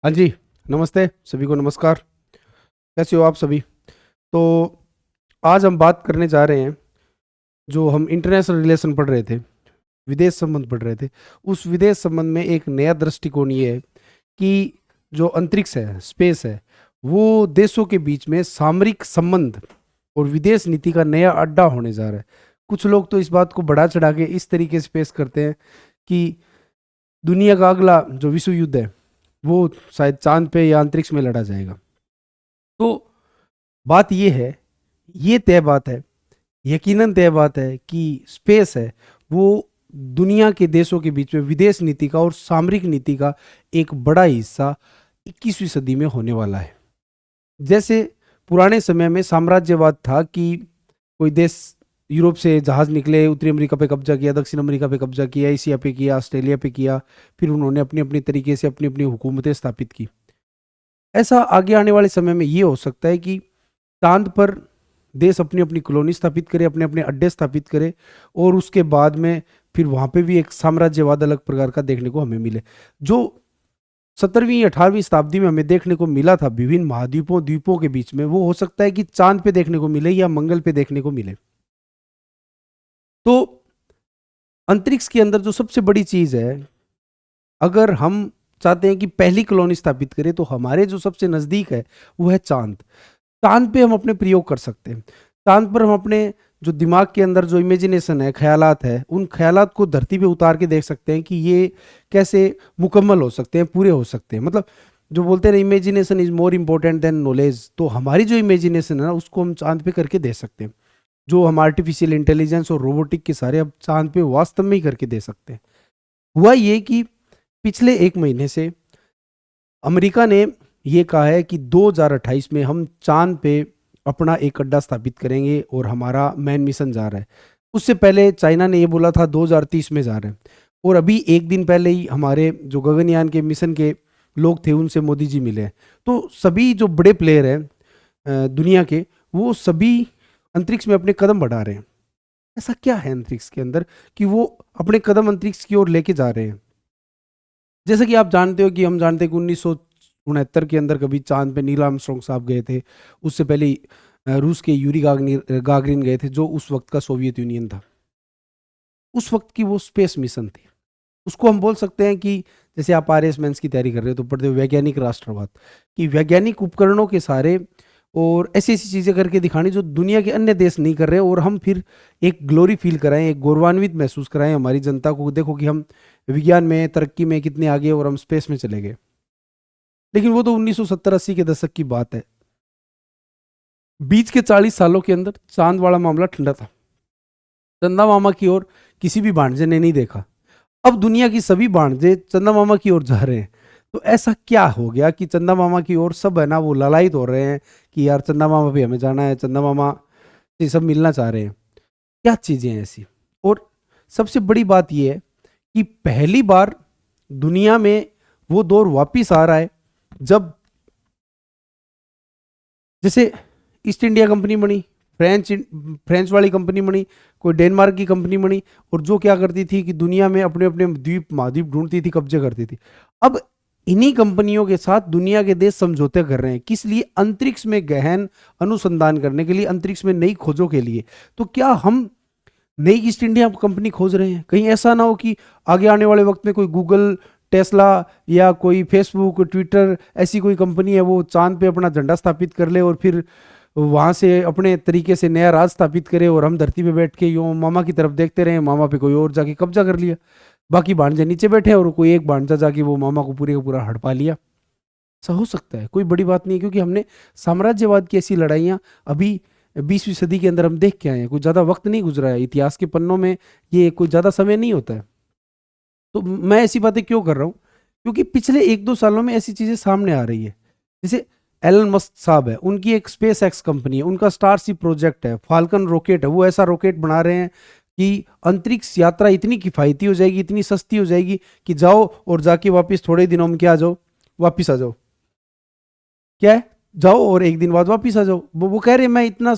हाँ जी, नमस्ते सभी को नमस्कार। कैसे हो आप सभी? तो आज हम बात करने जा रहे हैं, जो हम इंटरनेशनल रिलेशन पढ़ रहे थे, विदेश संबंध पढ़ रहे थे, उस विदेश संबंध में एक नया दृष्टिकोण ये है कि जो अंतरिक्ष है, स्पेस है, वो देशों के बीच में सामरिक संबंध और विदेश नीति का नया अड्डा होने जा रहा है। कुछ लोग तो इस बात को बढ़ा चढ़ा के इस तरीके से पेश करते हैं कि दुनिया का अगला जो विश्व युद्ध है, वो शायद चांद पे या अंतरिक्ष में लड़ा जाएगा। तो बात ये है, ये तय बात है, यकीनन तय बात है कि स्पेस है वो दुनिया के देशों के बीच में विदेश नीति का और सामरिक नीति का एक बड़ा हिस्सा 21वीं सदी में होने वाला है। जैसे पुराने समय में साम्राज्यवाद था कि कोई देश यूरोप से जहाज निकले, उत्तरी अमेरिका पे कब्जा किया, दक्षिण अमेरिका पे कब्जा किया, एशिया पे किया, ऑस्ट्रेलिया पे किया, फिर उन्होंने अपनी अपनी तरीके से अपनी अपनी हुकूमतें स्थापित की। ऐसा आगे आने वाले समय में ये हो सकता है कि चांद पर देश अपनी अपनी कॉलोनी स्थापित करे, अपने अपने अड्डे स्थापित करे, और उसके बाद में फिर वहां पे भी एक साम्राज्यवाद अलग प्रकार का देखने को हमें मिले। जो 17वीं 18वीं शताब्दी में हमें देखने को मिला था विभिन्न महाद्वीपों द्वीपों के बीच में, वो हो सकता है कि चांद पे देखने को मिले या मंगल पे देखने को मिले। तो अंतरिक्ष के अंदर जो सबसे बड़ी चीज है, अगर हम चाहते हैं कि पहली कॉलोनी स्थापित करें, तो हमारे जो सबसे नजदीक है वो है चांद। चांद पे हम अपने प्रयोग कर सकते हैं। चांद पर हम अपने जो दिमाग के अंदर जो इमेजिनेशन है, ख्यालात है, उन ख्यालात को धरती पे उतार के देख सकते हैं कि ये कैसे मुकम्मल हो सकते हैं, पूरे हो सकते हैं। मतलब जो बोलते हैं imagination is more important then knowledge, तो हमारी जो इमेजिनेशन है ना, उसको हम चांद पे करके दे सकते हैं। जो हम आर्टिफिशियल इंटेलिजेंस और रोबोटिक के सारे अब चांद पे वास्तव में ही करके दे सकते हैं। हुआ ये कि पिछले एक महीने से अमेरिका ने ये कहा है कि 2028 में हम चांद पे अपना एक अड्डा स्थापित करेंगे और हमारा मैन मिशन जा रहा है। उससे पहले चाइना ने ये बोला था 2030 में जा रहे हैं, और अभी एक दिन पहले ही हमारे जो गगनयान के मिशन के लोग थे उनसे मोदी जी मिले हैं। तो सभी जो बड़े प्लेयर हैं दुनिया के, वो सभी अंतरिक्ष में अपने कदम बढ़ा रहे हैं। ऐसा क्या है अंतरिक्ष के अंदर कि वो अपने कदम अंतरिक्ष की ओर लेके जा रहे हैं? जैसे कि आप जानते हो कि हम जानते हैं कि 1969 के अंदर कभी चांद पे नील आर्मस्ट्रॉन्ग साहब गए थे। उससे पहले रूस के यूरी गागरिन गए थे, जो उस वक्त का सोवियत यूनियन था। उस वक्त की वो स्पेस मिशन थी। उसको हम बोल सकते हैं कि जैसे आप आरएस मेंस की तैयारी कर रहे हो तो पढ़ते हो वैज्ञानिक राष्ट्रवाद, कि वैज्ञानिक उपकरणों के सारे और ऐसी ऐसी चीज़ें करके दिखानी जो दुनिया के अन्य देश नहीं कर रहे, और हम फिर एक ग्लोरी फील कराएं, एक गौरवान्वित महसूस कराएं हमारी जनता को। देखो कि हम विज्ञान में, तरक्की में कितने आगे, और हम स्पेस में चले गए। लेकिन वो तो 1970-80 के दशक की बात है। बीच के 40 सालों के अंदर चांद वाला मामला ठंडा था। चंदा मामा की ओर किसी भी भांजे ने नहीं देखा। अब दुनिया की सभी भांजे चंदा मामा की ओर जा रहे हैं। तो ऐसा क्या हो गया कि चंदा मामा की ओर सब है ना वो ललायित हो रहे हैं कि यार चंदा मामा भी हमें जाना है, चंदा मामा से सब मिलना चाह रहे हैं। क्या चीजें हैं ऐसी? और सबसे बड़ी बात यह है कि पहली बार दुनिया में वो दौर वापिस आ रहा है जब जैसे ईस्ट इंडिया कंपनी बनी, फ्रेंच वाली कंपनी बनी, कोई डेनमार्क की कंपनी बनी, और जो क्या करती थी कि दुनिया में अपने अपने द्वीप महाद्वीप ढूंढती थी, कब्जे करती थी। अब इन्हीं कंपनियों के साथ दुनिया के देश समझौते कर रहे हैं। किस लिए? अंतरिक्ष में गहन अनुसंधान करने के लिए, अंतरिक्ष में नई खोजों के लिए। तो क्या हम नई ईस्ट इंडिया कंपनी खोज रहे हैं? कहीं ऐसा ना हो कि आगे आने वाले वक्त में कोई गूगल, टेस्ला या कोई फेसबुक, ट्विटर ऐसी कोई कंपनी है वो चांद पे अपना झंडा स्थापित कर ले और फिर वहां से अपने तरीके से नया राज स्थापित करे, और हम धरती पे बैठ के यूं मामा की तरफ देखते रहे, मामा पे कोई और जाके कब्जा कर लिया, बाकी भांजे नीचे बैठे और कोई एक भांजा जाके वो मामा को पूरे का पूरा हड़पा लिया। ऐसा हो सकता है, कोई बड़ी बात नहीं है, क्योंकि हमने साम्राज्यवाद की ऐसी लड़ाइयाँ अभी 20वीं सदी के अंदर हम देख के आए हैं। कोई ज़्यादा वक्त नहीं गुजरा है, इतिहास के पन्नों में ये कोई ज़्यादा समय नहीं होता है। तो मैं ऐसी बातें क्यों कर रहा हूँ? क्योंकि पिछले 1-2 सालों में ऐसी चीज़ें सामने आ रही है। जैसे एलन मस्क साहब है, उनकी एक स्पेस एक्स कंपनी है, उनका स्टारशिप प्रोजेक्ट है, फाल्कन रॉकेट है। वो ऐसा रॉकेट बना रहे हैं कि अंतरिक्ष यात्रा इतनी किफ़ायती हो जाएगी, इतनी सस्ती हो जाएगी कि जाओ और जाके वापस थोड़े दिनों में क्या आ जाओ, वापस आ जाओ। क्या है? जाओ और एक दिन बाद वापस आ जाओ। वो कह रहे हैं मैं इतना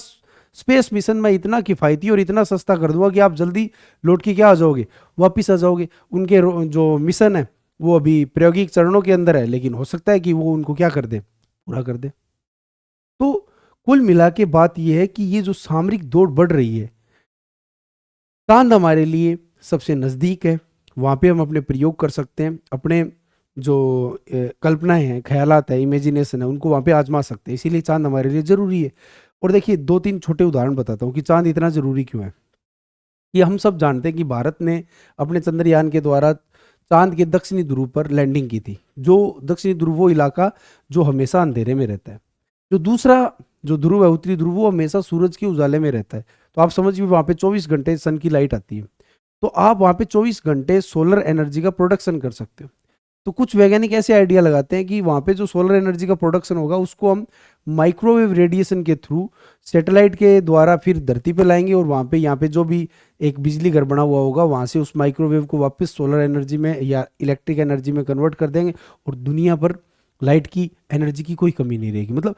स्पेस मिशन में इतना किफ़ायती और इतना सस्ता कर दूंगा कि आप जल्दी लौट के क्या आ जाओगे, वापस आ जाओगे। उनके जो मिशन है वो अभी प्रायोगिक चरणों के अंदर है, लेकिन हो सकता है कि वो उनको क्या कर दे, पूरा कर दे। तो कुल मिला के बात ये है कि ये जो सामरिक दौड़ बढ़ रही है, चांद हमारे लिए सबसे नज़दीक है, वहाँ पे हम अपने प्रयोग कर सकते हैं, अपने जो कल्पनाएं हैं, ख्यालात है, इमेजिनेशन है, उनको वहाँ पे आजमा सकते हैं। इसीलिए चांद हमारे लिए ज़रूरी है। और देखिए, दो तीन छोटे उदाहरण बताता हूँ कि चांद इतना ज़रूरी क्यों है। ये हम सब जानते हैं कि भारत ने अपने चंद्रयान के द्वारा चांद के दक्षिणी ध्रुव पर लैंडिंग की थी। जो दक्षिणी ध्रुव वो इलाका जो हमेशा अंधेरे में रहता है। जो दूसरा जो ध्रुव है, उत्तरी ध्रुव, वो हमेशा सूरज के उजाले में रहता है। तो आप समझिए वहाँ पे 24 घंटे सन की लाइट आती है। तो आप वहाँ पे 24 घंटे सोलर एनर्जी का प्रोडक्शन कर सकते हो। तो कुछ वैज्ञानिक ऐसे आइडिया लगाते हैं कि वहाँ पे जो सोलर एनर्जी का प्रोडक्शन होगा उसको हम माइक्रोवेव रेडिएशन के थ्रू सैटेलाइट के द्वारा फिर धरती पे लाएंगे, और वहाँ पे यहाँ पे जो भी एक बिजली घर बना हुआ होगा वहाँ से उस माइक्रोवेव को वापस सोलर एनर्जी में या इलेक्ट्रिक एनर्जी में कन्वर्ट कर देंगे, और दुनिया पर लाइट की एनर्जी की कोई कमी नहीं रहेगी। मतलब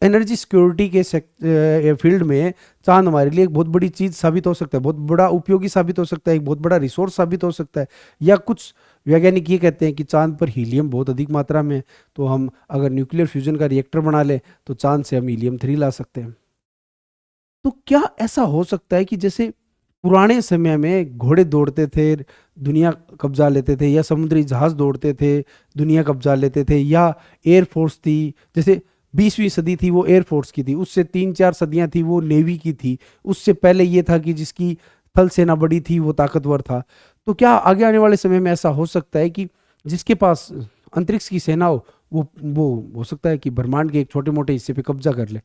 एनर्जी सिक्योरिटी के फील्ड में चांद हमारे लिए एक बहुत बड़ी चीज़ साबित हो सकता है, बहुत बड़ा उपयोगी साबित हो सकता है, एक बहुत बड़ा रिसोर्स साबित हो सकता है। या कुछ वैज्ञानिक ये कहते हैं कि चांद पर हीलियम बहुत अधिक मात्रा में है, तो हम अगर न्यूक्लियर फ्यूजन का रिएक्टर बना लें तो चांद से हम हीलियम 3 ला सकते हैं। तो क्या ऐसा हो सकता है कि जैसे पुराने समय में घोड़े दौड़ते थे, दुनिया कब्जा लेते थे, या समुद्री जहाज दौड़ते थे, दुनिया कब्जा लेते थे, या एयरफोर्स थी, जैसे 20वीं सदी थी वो एयरफोर्स की थी, उससे 3-4 सदियां थी वो नेवी की थी, उससे पहले ये था कि जिसकी थल सेना बड़ी थी वो ताकतवर था। तो क्या आगे आने वाले समय में ऐसा हो सकता है कि जिसके पास अंतरिक्ष की सेना हो, वो हो सकता है कि ब्रह्मांड के एक छोटे मोटे हिस्से पे कब्जा कर ले?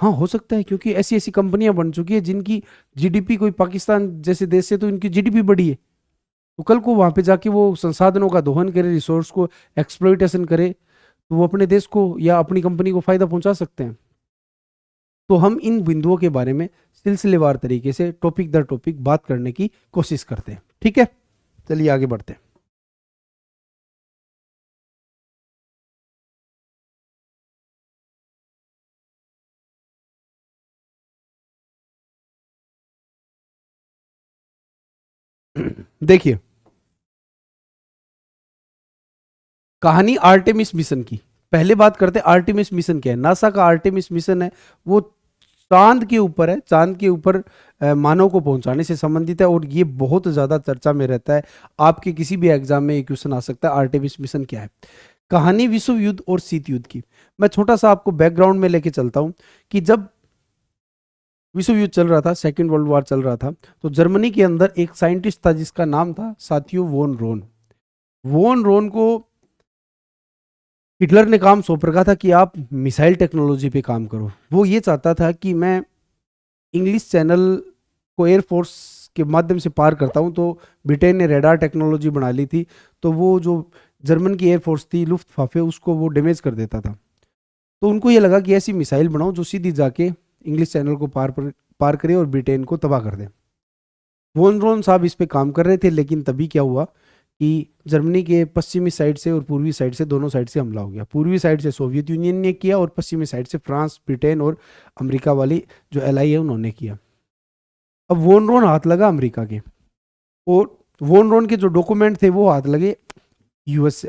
हाँ, हो सकता है, क्योंकि ऐसी ऐसी कंपनियां बन चुकी है जिनकी जीडीपी कोई पाकिस्तान जैसे देश से तो इनकी जीडीपी बड़ी है। तो कल को वहां पे जाके वो संसाधनों का दोहन करे, रिसोर्स को एक्सप्लॉइटेशन करे, तो वो अपने देश को या अपनी कंपनी को फायदा पहुंचा सकते हैं। तो हम इन बिंदुओं के बारे में सिलसिलेवार तरीके से टॉपिक दर टॉपिक बात करने की कोशिश करते हैं। ठीक है, चलिए आगे बढ़ते हैं। देखिए, कहानी आर्टेमिस मिशन की। पहले बात करते हैं आर्टेमिस मिशन क्या है। नासा का आर्टेमिस मिशन है, वो चांद के ऊपर है, चांद के ऊपर मानव को पहुंचाने से संबंधित है, और ये बहुत ज़्यादा चर्चा में रहता है। आपके किसी भी एग्जाम में ये क्वेश्चन आ सकता है, आर्टेमिस मिशन क्या है। कहानी विश्व युद्ध और शीत युद्ध की। मैं छोटा सा आपको बैकग्राउंड में लेके चलता हूं कि जब विश्व युद्ध चल रहा था, सेकेंड वर्ल्ड वॉर चल रहा था, तो जर्मनी के अंदर एक साइंटिस्ट था जिसका नाम था साथियों वोन रोन। वोन रोन को हिटलर ने काम सौंप रखा था कि आप मिसाइल टेक्नोलॉजी पे काम करो। वो ये चाहता था कि मैं इंग्लिश चैनल को एयरफोर्स के माध्यम से पार करता हूँ। तो ब्रिटेन ने रेडार टेक्नोलॉजी बना ली थी, तो वो जो जर्मन की एयरफोर्स थी लुफ्टवाफे, उसको वो डैमेज कर देता था। तो उनको ये लगा कि ऐसी मिसाइल बनाओ जो सीधी जाके इंग्लिश चैनल को पार करे और ब्रिटेन को तबाह कर दे। वोन रोन साहब इस पे काम कर रहे थे, लेकिन तभी क्या हुआ कि जर्मनी के पश्चिमी साइड से और पूर्वी साइड से, दोनों साइड से हमला हो गया। पूर्वी साइड से सोवियत यूनियन ने किया, और पश्चिमी साइड से फ्रांस, ब्रिटेन और अमेरिका वाली जो एलआई है उन्होंने किया। अब वोन रोन हाथ लगा अमेरिका के, और वोन रोन के जो डॉक्यूमेंट थे वो हाथ लगे यूएस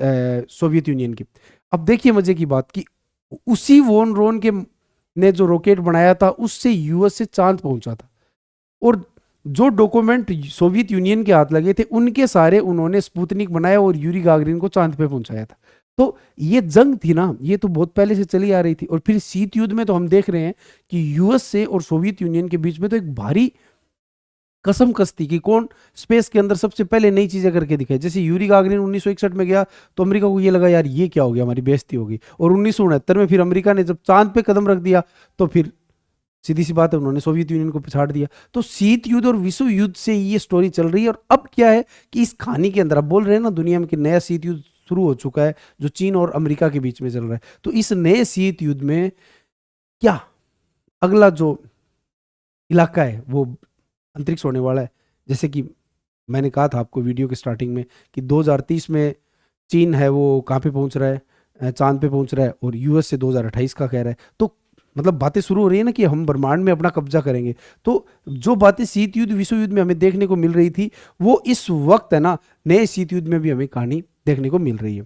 सोवियत यूनियन के। अब देखिए मजे की बात कि उसी वोन रोन के ने जो रॉकेट बनाया था उससे यूएस से चांद पहुंचा था, और जो डॉक्यूमेंट सोवियत यूनियन के हाथ लगे थे उनके सारे उन्होंने स्पुतनिक बनाया और यूरी गागरिन को चांद पे पहुंचाया था। तो ये जंग थी ना, ये तो बहुत पहले से चली आ रही थी। और फिर शीत युद्ध में तो हम देख रहे हैं कि यूएस से और सोवियत यूनियन के बीच में तो एक भारी कसम कस्ती कि कौन स्पेस के अंदर सबसे पहले नई चीजें करके दिखाई। जैसे यूरी गागरिन 1961 में गया तो अमेरिका को ये लगा यार ये क्या हो गया, हमारी बेइज्जती होगी। और 1969 में फिर अमेरिका ने जब चांद पे कदम रख दिया तो फिर सीधी सी बात है उन्होंने सोवियत यूनियन को पिछाड़ दिया। तो शीत युद्ध और विश्व युद्ध से ये स्टोरी चल रही है। और अब क्या है कि इस कहानी के अंदर अब बोल रहे हैं ना दुनिया में कि नया शीत युद्ध शुरू हो चुका है जो चीन और अमेरिका के बीच में चल रहा है। तो इस नए शीत युद्ध में क्या अगला जो इलाका है वो अंतरिक्ष होने वाला है। जैसे कि मैंने कहा था आपको वीडियो के स्टार्टिंग में कि 2030 में चीन है वो कहाँ पे पहुंच रहा है, चांद पे पहुंच रहा है, और यूएस से 2028 का कह रहा है। तो मतलब बातें शुरू हो रही है ना कि हम ब्रह्मांड में अपना कब्जा करेंगे। तो जो बातें शीत युद्ध विश्व युद्ध में हमें देखने को मिल रही थी, वो इस वक्त है ना नए शीत युद्ध में भी हमें कहानी देखने को मिल रही है।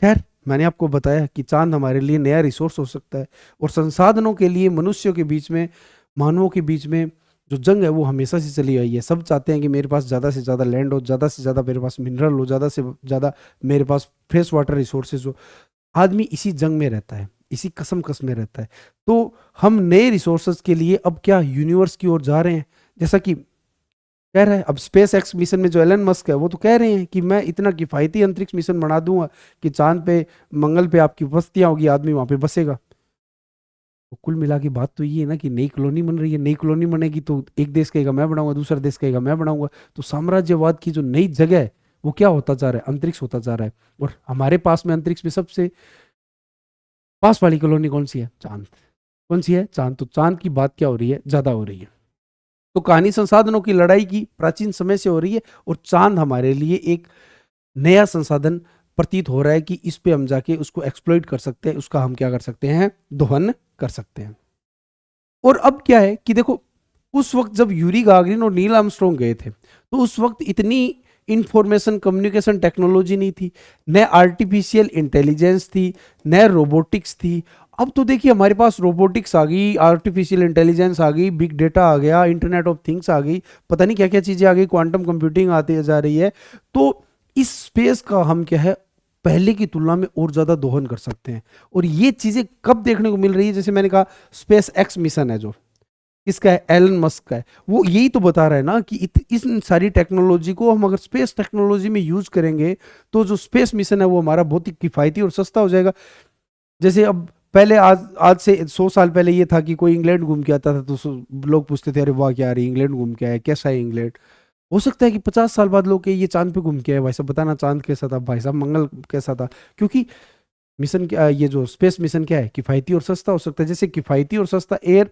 खैर, मैंने आपको बताया कि चांद हमारे लिए नया रिसोर्स हो सकता है, और संसाधनों के लिए मनुष्यों के बीच में, मानवों के बीच में जो जंग है वो हमेशा से चली आई है। सब चाहते हैं कि मेरे पास ज़्यादा से ज़्यादा लैंड हो, ज़्यादा से ज़्यादा मेरे पास मिनरल हो, ज़्यादा से ज़्यादा मेरे पास फ्रेश वाटर रिसोर्सेज हो। आदमी इसी जंग में रहता है, इसी कसम में रहता है। तो हम नए रिसोर्सेज के लिए अब क्या यूनिवर्स की ओर जा रहे हैं, जैसा कि कह रहा है अब स्पेस एक्स मिशन में जो एलन मस्क है वो तो कह रहे हैं कि मैं इतना किफ़ायती अंतरिक्ष मिशन बना दूंगा कि चांद पे, मंगल पे आपकी बस्तियां होगी, आदमी वहां पे बसेगा। तो कुल मिला के बात तो ये है ना कि नई कॉलोनी बन रही है। नई कॉलोनी बनेगी तो एक देश कहेगा मैं बनाऊंगा, दूसरा देश कहेगा मैं बनाऊंगा। तो साम्राज्यवाद की जो नई जगह है वो क्या होता जा रहा है, अंतरिक्ष होता जा रहा है। और हमारे पास में अंतरिक्ष में सबसे पास वाली कॉलोनी कौन सी है? चांद। कौन सी है? चांद। तो चांद की बात क्या हो रही है? ज्यादा हो रही है। तो कहानी संसाधनों की लड़ाई की प्राचीन समय से हो रही है, और चांद हमारे लिए एक नया संसाधन प्रतीत हो रहा है कि इस पे हम जाके उसको एक्सप्लॉइट कर सकते हैं, उसका हम क्या कर सकते हैं? दोहन कर सकते हैं। और अब क्या है कि देखो, उस वक्त जब यूरी गागरिन और नील आर्मस्ट्रॉन्ग गए थे, तो उस वक्त इतनी इंफॉर्मेशन कम्युनिकेशन टेक्नोलॉजी नहीं थी, न आर्टिफिशियल इंटेलिजेंस थी, न रोबोटिक्स थी। अब तो देखिए हमारे पास रोबोटिक्स आ गई, आर्टिफिशियल इंटेलिजेंस आ गई, बिग डेटा आ गया, इंटरनेट ऑफ थिंग्स आ गई, पता नहीं क्या क्या चीज़ें आ गई, क्वांटम कंप्यूटिंग आती जा रही है। तो इस स्पेस का हम क्या है, पहले की तुलना में और ज़्यादा दोहन कर सकते हैं। और ये चीज़ें कब देखने को मिल रही है? जैसे मैंने कहा, स्पेस एक्स मिशन है जो किसका है? एलन मस्क का है। वो यही तो बता रहा है ना कि इस सारी टेक्नोलॉजी को हम अगर स्पेस टेक्नोलॉजी में यूज करेंगे तो जो स्पेस मिशन है वो हमारा बहुत ही किफ़ायती और सस्ता हो जाएगा। जैसे अब पहले आज आज से 100 साल पहले ये था कि कोई इंग्लैंड घूम के आता था तो लोग पूछते थे, अरे वाह क्या रही इंग्लैंड घूम के आया, कैसा है इंग्लैंड। हो सकता है कि 50 साल बाद लोग के ये चांद पे घूम के आए, भाई साहब बताना चांद कैसा था, भाई साहब मंगल कैसा था। क्योंकि मिशन क्या, ये जो स्पेस मिशन क्या है, किफ़ायती और सस्ता हो सकता है। जैसे किफ़ायती और सस्ता एयर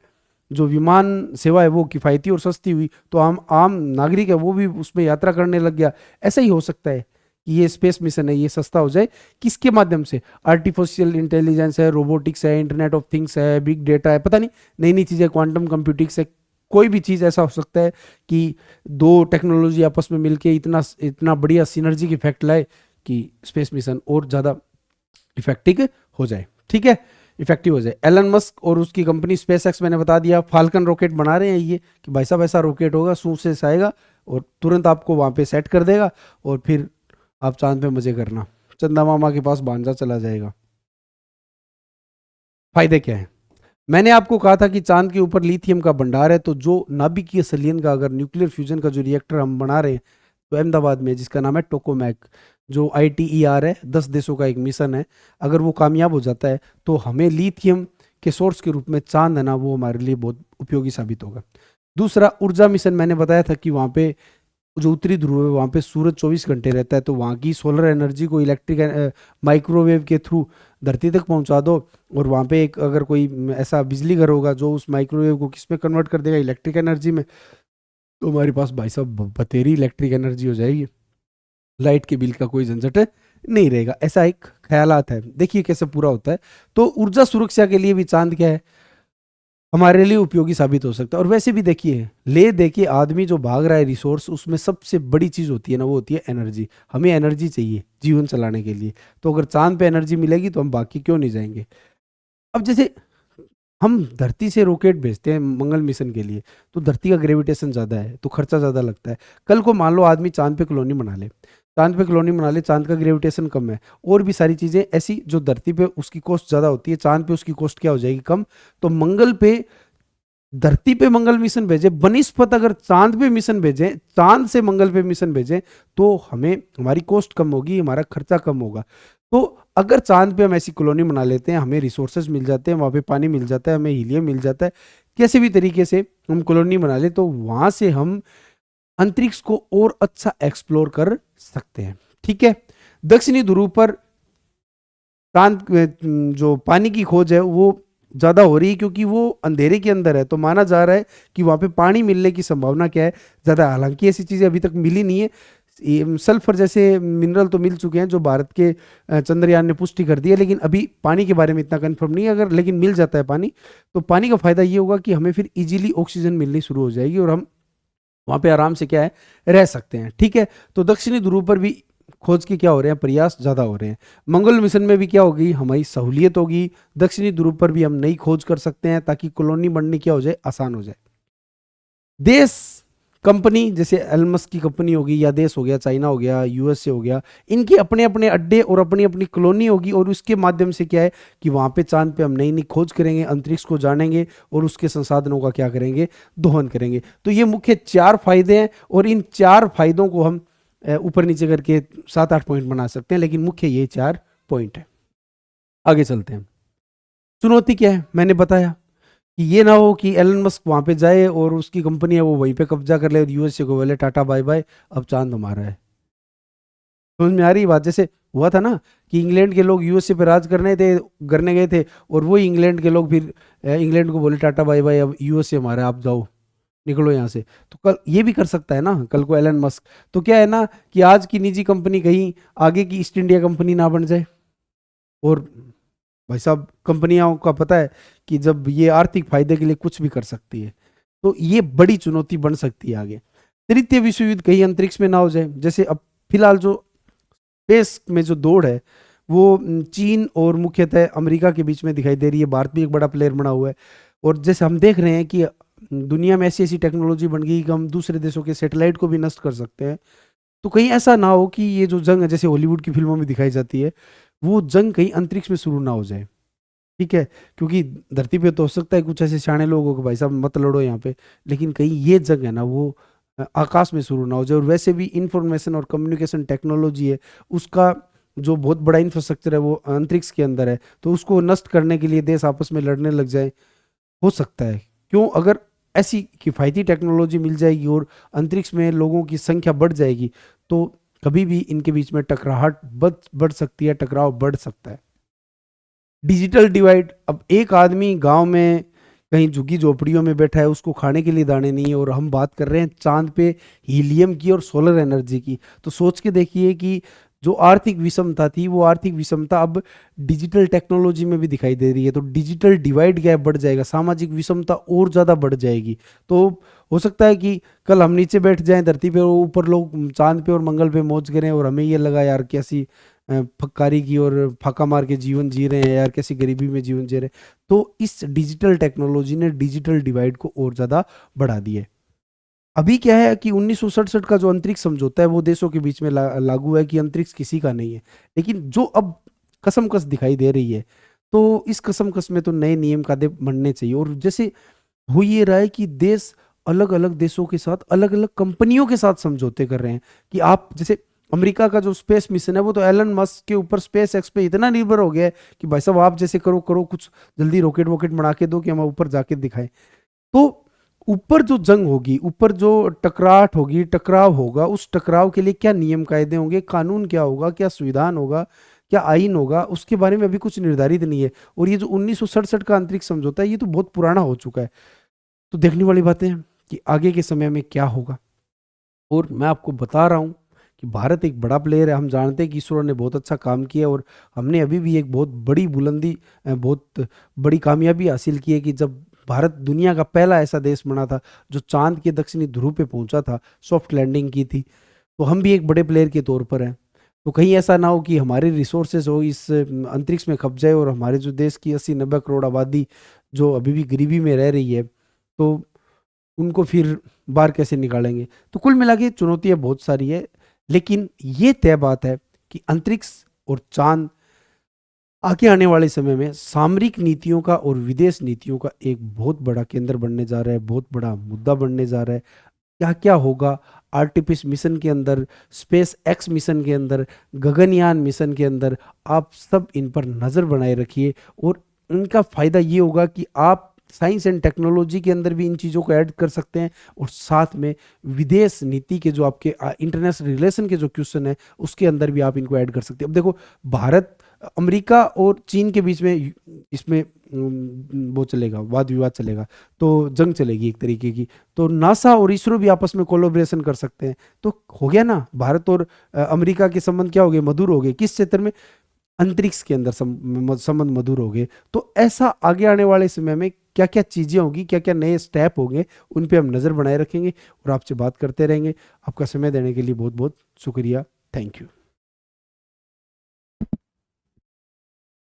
जो विमान सेवा है वो किफ़ायती और सस्ती हुई, तो आम आम नागरिक है वो भी उसमें यात्रा करने लग गया। ऐसा ही हो सकता है कि ये स्पेस मिशन है ये सस्ता हो जाए। किसके माध्यम से? आर्टिफिशियल इंटेलिजेंस है, रोबोटिक्स है, इंटरनेट ऑफ थिंग्स है, बिग डेटा है, पता नहीं नई नई चीज़ें, क्वांटम कंप्यूटिंग्स है। कोई भी चीज़ ऐसा हो सकता है कि दो टेक्नोलॉजी आपस में मिलके इतना इतना बढ़िया सिनर्जी की इफेक्ट लाए कि स्पेस मिशन और ज़्यादा इफेक्टिव हो जाए। ठीक है, इफेक्टिव हो जाए। एलन मस्क और उसकी कंपनी स्पेस एक्स, मैंने बता दिया, फाल्कन रॉकेट बना रहे हैं ये कि भाई साहब ऐसा रॉकेट होगा, सूट से आएगा और तुरंत आपको वहाँ पे सेट कर देगा, और फिर आप चांद पे मजे करना, चंदा मामा के पास भांजा चला जाएगा। फायदे क्या है? मैंने आपको कहा था कि चांद के ऊपर लिथियम का भंडार है, तो जो नाभिकीय संलयन का, अगर न्यूक्लियर फ्यूजन का जो रिएक्टर हम बना रहे हैं तो अहमदाबाद में, जिसका नाम है टोकोमैक, जो ITER है, 10 देशों का एक मिशन है। अगर वो कामयाब हो जाता है तो हमें लिथियम के सोर्स के रूप में चांद है ना वो हमारे लिए बहुत उपयोगी साबित होगा। दूसरा, ऊर्जा मिशन, मैंने बताया था कि वहाँ पे जो उत्तरी ध्रुव है वहाँ पे सूरज 24 घंटे रहता है, तो वहाँ की सोलर एनर्जी को इलेक्ट्रिक माइक्रोवेव के थ्रू धरती तक पहुँचा दो, और वहाँ पे एक अगर कोई ऐसा बिजली घर होगा जो उस माइक्रोवेव को किस में कन्वर्ट कर देगा? इलेक्ट्रिक एनर्जी में। तो हमारे पास भाई साहब बतेरी इलेक्ट्रिक एनर्जी हो जाएगी, लाइट के बिल का कोई झंझट नहीं रहेगा। ऐसा एक ख्यालात है, देखिए कैसे पूरा होता है। तो ऊर्जा सुरक्षा के लिए भी चांद क्या है, हमारे लिए उपयोगी साबित हो सकता है। और वैसे भी देखिए, ले देखिए आदमी जो भाग रहा है रिसोर्स, उसमें सबसे बड़ी चीज़ होती है ना वो होती है एनर्जी। हमें एनर्जी चाहिए जीवन चलाने के लिए, तो अगर चांद पे एनर्जी मिलेगी तो हम बाकी क्यों नहीं जाएंगे। अब जैसे हम धरती से रॉकेट भेजते हैं मंगल मिशन के लिए, तो धरती का ग्रेविटेशन ज़्यादा है तो खर्चा ज़्यादा लगता है। कल को मान लो आदमी चांद पे कॉलोनी बना ले, चांद पे कॉलोनी बना ले, चांद का ग्रेविटेशन कम है, और भी सारी चीज़ें ऐसी जो धरती पे उसकी कॉस्ट ज़्यादा होती है, चांद पे उसकी कॉस्ट क्या हो जाएगी? कम। तो मंगल पे, धरती पे मंगल मिशन भेजे बनिस्पत अगर चांद पे मिशन भेजें, चांद से मंगल पे मिशन भेजें, तो हमें हमारी कॉस्ट कम होगी, हमारा खर्चा कम होगा। तो अगर चांद पे हम ऐसी कॉलोनी बना लेते हैं, हमें रिसोर्सेज मिल जाते हैं, वहाँ पे पानी मिल जाता है, हमें हीलियम मिल जाता है, कैसे भी तरीके से हम कॉलोनी बना ले, तो वहाँ से हम अंतरिक्ष को और अच्छा एक्सप्लोर कर सकते हैं। ठीक है, दक्षिणी ध्रुव पर चांद जो पानी की खोज है वो ज़्यादा हो रही है, क्योंकि वो अंधेरे के अंदर है, तो माना जा रहा है कि वहाँ पे पानी मिलने की संभावना क्या है? ज़्यादा। हालांकि ऐसी चीज़ें अभी तक मिली नहीं है, सल्फर जैसे मिनरल तो मिल चुके हैं जो भारत के चंद्रयान ने पुष्टि कर दी है, लेकिन अभी पानी के बारे में इतना कंफर्म नहीं है। अगर लेकिन मिल जाता है पानी, तो पानी का फायदा ये होगा कि हमें फिर इजीली ऑक्सीजन मिलनी शुरू हो जाएगी और हम वहाँ पे आराम से क्या है रह सकते हैं। ठीक है, तो दक्षिणी ध्रुव पर भी खोज के क्या हो रहे हैं, प्रयास ज़्यादा हो रहे हैं। मंगल मिशन में भी क्या होगी, हमारी सहूलियत होगी। दक्षिणी ध्रुव पर भी हम नई खोज कर सकते हैं ताकि कॉलोनी बननी क्या हो जाए, आसान हो जाए। देश कंपनी जैसे एलन मस्क की कंपनी होगी, या देश हो गया, चाइना हो गया, यूएसए हो गया, इनके अपने अपने अड्डे और अपनी अपनी कॉलोनी होगी, और उसके माध्यम से क्या है कि वहाँ पे चांद पे हम नई नई खोज करेंगे, अंतरिक्ष को जानेंगे और उसके संसाधनों का क्या करेंगे, दोहन करेंगे। तो ये मुख्य 4 फायदे हैं, और इन 4 फायदों को हम ऊपर नीचे करके 7-8 पॉइंट बना सकते हैं, लेकिन मुख्य ये 4 पॉइंट है। आगे चलते हैं। चुनौती क्या है, मैंने बताया कि ये ना हो कि एलन मस्क वहाँ पे जाए और उसकी कंपनी है वो वहीं पे कब्जा कर ले और यूएसए को बोले टाटा बाय बाय, अब चांद हमारा है। समझ में आ रही बात? जैसे हुआ था ना कि इंग्लैंड के लोग यूएसए पे राज करने गए थे, और वही इंग्लैंड के लोग फिर इंग्लैंड को बोले टाटा बाय बाय, अब यूएसए हमारा, आप जाओ, निकलो यहाँ से। तो कल ये भी कर सकता है ना, कल को एलन मस्क। तो क्या है ना कि आज की निजी कंपनी कहीं आगे की ईस्ट इंडिया कंपनी ना बन जाए। और भाई साहब, कंपनियों का पता है कि जब ये आर्थिक फायदे के लिए कुछ भी कर सकती है, तो ये बड़ी चुनौती बन सकती है आगे। तृतीय विश्व युद्ध कहीं अंतरिक्ष में ना हो जाए। जैसे अब फिलहाल जो स्पेस में जो दौड़ है वो चीन और मुख्यतः अमेरिका के बीच में दिखाई दे रही है। भारत भी एक बड़ा प्लेयर बना हुआ है, और जैसे हम देख रहे हैं कि दुनिया में ऐसी ऐसी टेक्नोलॉजी बन गई कि हम दूसरे देशों के सैटेलाइट को भी नष्ट कर सकते हैं। तो कहीं ऐसा ना हो कि ये जो जंग है, जैसे हॉलीवुड की फिल्मों में दिखाई जाती है, वो जंग कहीं अंतरिक्ष में शुरू ना हो जाए। ठीक है, क्योंकि धरती पे तो हो सकता है कुछ ऐसे सियाने लोग हो कि भाई साहब मत लड़ो यहाँ पे, लेकिन कहीं ये जंग है ना वो आकाश में शुरू ना हो जाए। और वैसे भी इंफॉर्मेशन और कम्युनिकेशन टेक्नोलॉजी है, उसका जो बहुत बड़ा इंफ्रास्ट्रक्चर है वो अंतरिक्ष के अंदर है, तो उसको नष्ट करने के लिए देश आपस में लड़ने लग जाए, हो सकता है। क्यों? अगर ऐसी किफ़ायती टेक्नोलॉजी मिल जाएगी और अंतरिक्ष में लोगों की संख्या बढ़ जाएगी, तो कभी भी इनके बीच में टकराहट बढ़ सकती है, टकराव बढ़ सकता है। डिजिटल डिवाइड, अब एक आदमी गांव में कहीं झुग्गी झोपड़ियों में बैठा है, उसको खाने के लिए दाने नहीं है, और हम बात कर रहे हैं चांद पे हीलियम की और सोलर एनर्जी की। तो सोच के देखिए कि जो आर्थिक विषमता थी, वो आर्थिक विषमता अब डिजिटल टेक्नोलॉजी में भी दिखाई दे रही है। तो डिजिटल डिवाइड गैप बढ़ जाएगा, सामाजिक विषमता और ज़्यादा बढ़ जाएगी। तो हो सकता है कि कल हम नीचे बैठ जाएं धरती पे, और ऊपर लोग चांद पे और मंगल पे मौज करें, और हमें ये लगा यार कैसी फक्कारी की और फाका मार के जीवन जी रहे हैं यार, कैसी गरीबी में जीवन जी रहे हैं। तो इस डिजिटल टेक्नोलॉजी ने डिजिटल डिवाइड को और ज़्यादा बढ़ा दिया है। अभी क्या है कि 1967 का जो अंतरिक्ष समझौता है वो देशों के बीच में लागू है कि अंतरिक्ष किसी का नहीं है। लेकिन जो अब कसमकस दिखाई दे रही है, तो इस कसमकस में तो नए नियम कायदे बनने चाहिए। और जैसे हो ये रहा है कि देश अलग अलग देशों के साथ, अलग अलग कंपनियों के साथ समझौते कर रहे हैं कि आप, जैसे अमेरिका का जो स्पेस मिशन है वो तो एलन मस्क के ऊपर स्पेस एक्स पे इतना निर्भर हो गया है कि भाई साहब आप जैसे करो करो, कुछ जल्दी रॉकेट वॉकेट बना के दो कि हम ऊपर जाके दिखाएं। तो ऊपर जो जंग होगी, ऊपर जो टकराहट होगी, टकराव होगा, उस टकराव के लिए क्या नियम कायदे होंगे, कानून क्या होगा, क्या संविधान होगा, क्या आइन होगा, उसके बारे में अभी कुछ निर्धारित नहीं है। और ये जो 1967 का अंतरिक्ष समझौता है ये तो बहुत पुराना हो चुका है। तो देखने वाली बातें हैं कि आगे के समय में क्या होगा। और मैं आपको बता रहा हूँ कि भारत एक बड़ा प्लेयर है। हम जानते हैं कि इसरो ने बहुत अच्छा काम किया, और हमने अभी भी एक बहुत बड़ी बुलंदी, बहुत बड़ी कामयाबी हासिल की है कि जब भारत दुनिया का पहला ऐसा देश बना था जो चांद के दक्षिणी ध्रुव पे पहुंचा था, सॉफ्ट लैंडिंग की थी। तो हम भी एक बड़े प्लेयर के तौर पर हैं। तो कहीं ऐसा ना हो कि हमारे रिसोर्सेज हो इस अंतरिक्ष में खप जाए, और हमारे जो देश की 80-90 करोड़ आबादी जो अभी भी गरीबी में रह रही है, तो उनको फिर बाहर कैसे निकालेंगे। तो कुल मिला के चुनौतियाँ बहुत सारी है, लेकिन ये तय बात है कि अंतरिक्ष और चांद आगे आने वाले समय में सामरिक नीतियों का और विदेश नीतियों का एक बहुत बड़ा केंद्र बनने जा रहा है, बहुत बड़ा मुद्दा बनने जा रहा है। क्या क्या होगा आर्टिमिस मिशन के अंदर, स्पेस एक्स मिशन के अंदर, गगनयान मिशन के अंदर, आप सब इन पर नज़र बनाए रखिए। और इनका फ़ायदा ये होगा कि आप साइंस एंड टेक्नोलॉजी के अंदर भी इन चीज़ों को ऐड कर सकते हैं, और साथ में विदेश नीति के जो आपके इंटरनेशनल रिलेशन के जो क्वेश्चन है उसके अंदर भी आप इनको ऐड कर सकते हैं। अब देखो, भारत अमेरिका और चीन के बीच में इसमें वो चलेगा, वाद विवाद चलेगा, तो जंग चलेगी एक तरीके की। तो नासा और इसरो भी आपस में कोलैबोरेशन कर सकते हैं, तो हो गया ना, भारत और अमेरिका के संबंध क्या हो गए, मधुर हो गए। किस क्षेत्र में? अंतरिक्ष के अंदर संबंध मधुर हो गए। तो ऐसा आगे आने वाले समय में क्या क्या चीज़ें होगी, क्या क्या नए स्टेप होंगे, उन पे हम नज़र बनाए रखेंगे और आपसे बात करते रहेंगे। आपका समय देने के लिए बहुत बहुत शुक्रिया। Thank you.